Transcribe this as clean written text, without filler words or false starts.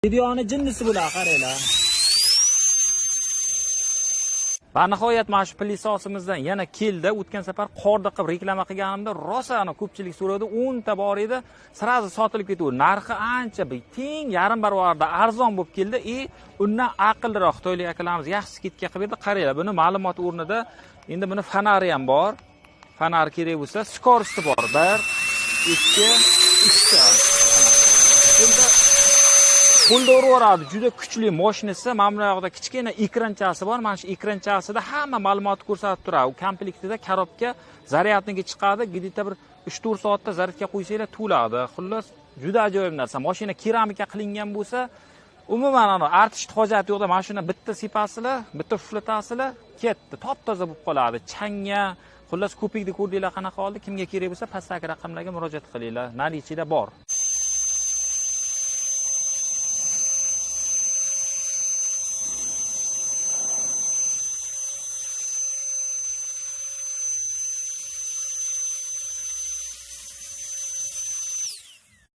Videoni jinnisi bular, qaranglar. Va nihoyat mana shu pilisosimizdan yana keldi. O'tgan safar qorda qilib reklama qilganimda rosa ko'pchilik so'radi. 10 ta bor edi, sirazi sotilib ketdi. Narxi ancha teng, yarim barobarda arzon bo'lib keldi. Undan aqlliroq xitoylik akalarimiz yaxshi skidka qilib berdi. Qaranglar, buni ma'lumot o'rnida endi buni fanari ham bor. Fanar kerak bo'lsa, skorosti bor. 1, 2, 3 ta. Endi qo'lda uradi, juda kuchli mashinasi. Mana bu yoqda kichkina ekranchasi bor. Mana shu ekranchasida hamma ma'lumotni ko'rsatib turadi. U komplektida korobka zaryadniga chiqadi. Где-то bir 3-4 soatda zaryadga qo'ysanglar to'ladi. Xullas, juda ajoyib narsa. Mashina keramika qilingan bo'lsa, umuman artishni hojati yo'q. Mashina bitta sepasizlar, bitta uflatasizlar, ketdi. Top-toza bo'lib qoladi. Changga, xullas ko'pikni ko'rdinglar qanaqa oldi. Kimga kerak bo'lsa, pastdagi raqamlarga murojaat qilinglar. Nalichida bor.